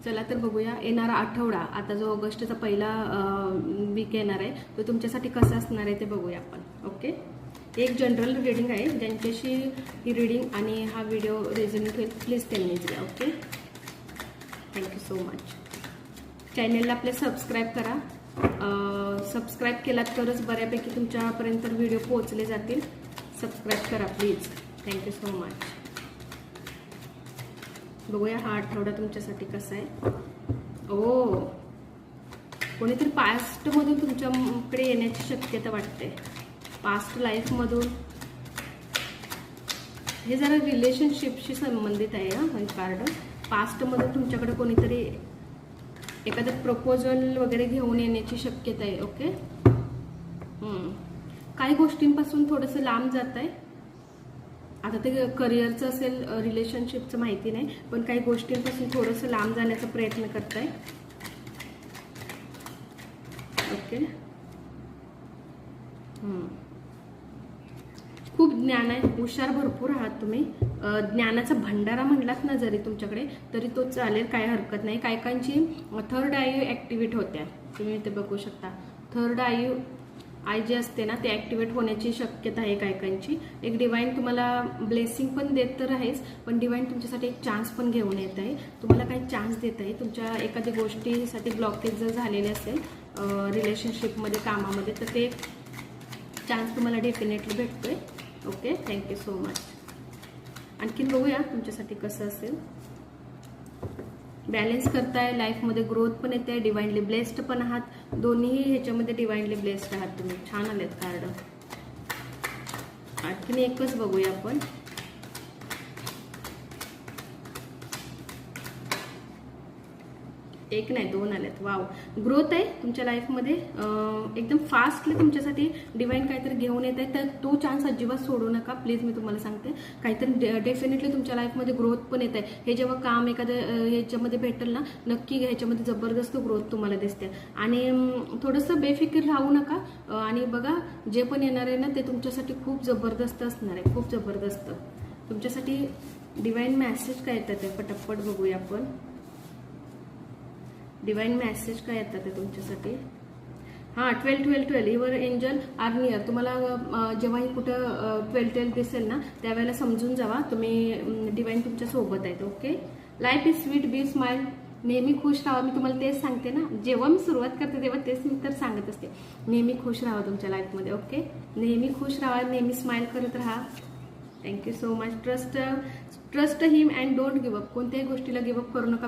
चला तर बघूया येणारा आठवडा, आता जो ऑगस्टचा पहिला वीक येणार आहे तो तुमच्यासाठी कसा असणार आहे ते बघूया आपण. ओके, एक जनरल रीडिंग आहे. ज्यांच्याशी ही रीडिंग आणि हा व्हिडिओ रेझोनेट होईल प्लीज त्यांनीच घ्या. Okay, thank you so much. चॅनलला आपले सबस्क्राईब करा. सबस्क्राईब केलात तरच बऱ्यापैकी तुमच्यापर्यंत व्हिडिओ पोहोचले जातील. सबस्क्राईब करा प्लीज. Thank you so much. बघूया हा आठवडा तुमच्यासाठी कसा आहे. ओ, कोणीतरी पास्टमधून तुमच्याकडे येण्याची शक्यता वाटते. पास्ट लाईफमधून. हे जरा रिलेशनशिपशी संबंधित आहे हा कार्ड. पास्टमधून तुमच्याकडे कोणीतरी एखादं प्रपोजल वगैरे घेऊन येण्याची शक्यता आहे. ओके, काही गोष्टींपासून थोडंसं लांब जात आहे. आता ते करिअरचं असेल, रिलेशनशिपचं माहिती नाही, पण काही गोष्टींपासून थोडंसं लांब जाण्याचा प्रयत्न करताय. ओके, खूप ज्ञान आहे, हुशार भरपूर आहात तुम्ही. ज्ञानाचा भंडारा म्हणलात ना जरी तुमच्याकडे तरी तो चालेल, काय हरकत नाही. काहीकांची थर्ड आय ऍक्टिव्हेट होत्या, तुम्ही ते बघू शकता. थर्ड आय जे असते ना ते ऍक्टिव्हेट होण्याची शक्यता आहे काहीकांची. एक डिवाइन तुम्हाला ब्लेसिंग पण देत तर आहेच, पण डिवाइन तुमच्यासाठी एक चान्स पण घेऊन येत आहे. तुम्हाला काही चान्स देत आहे. तुमच्या एखाद्या गोष्टीसाठी ब्लॉकेज जर झालेले असेल रिलेशनशिपमध्ये, कामामध्ये, तर ते चान्स तुम्हाला डेफिनेटली भेटतोय. Okay, thank you so much. आणखीन बघूया तुमच्यासाठी कसं असेल. बॅलन्स करताय लाईफमध्ये, ग्रोथ पण येते, डिवाइनली ब्लेस्ड पण आहात. दोन्ही ह्याच्यामध्ये डिवाइनली ब्लेस्ड आहात तुम्ही. छान आलेत कार्ड. आणखीन एकच बघूया आपण. एक नाही, दोन आलेत. वाव, ग्रोथ आहे तुमच्या लाईफमध्ये. एकदम फास्टली तुमच्यासाठी डिवाइन काहीतरी घेऊन येत आहे, तर तो चान्स अजिबात सोडू नका प्लीज. मी तुम्हाला सांगते, काहीतरी डेफिनेटली तुमच्या लाईफमध्ये ग्रोथ पण येत आहे. हे जेव्हा काम एखाद्या ह्याच्यामध्ये भेटेल ना, नक्की ह्याच्यामध्ये जबरदस्त ग्रोथ तुम्हाला दिसते. आणि थोडंसं बेफिकीर राहू नका. आणि बघा, जे पण येणार आहे ना ते तुमच्यासाठी खूप जबरदस्त असणार आहे, खूप जबरदस्त. तुमच्यासाठी डिवाइन मेसेज काय येतात ते पटापट बघूया आपण. डिवाइन मेसेज काय येतात ते तुमच्यासाठी. हां, 12-12-12 युअर एंजल आर नियर. तुम्हाला जेव्हाही कुठं 12-12 दिसेल ना त्यावेळेला समजून जावा तुम्ही डिवाइन तुमच्या सोबत आहेत. Okay, life is sweet, be smile. नेहमी खुश राहा. मी तुम्हाला तेच सांगते ना, जेव्हा मी सुरुवात करते तेव्हा तेच मी तर सांगत असते. नेहमी खुश राहा तुमच्या लाईफमध्ये. ओके, नेहमी खुश राहा, नेहमी स्माइल करत राहा. Thank you so much. Trust him and don't give up. कोणत्याही गोष्टीला गिव्ह अप करू नका.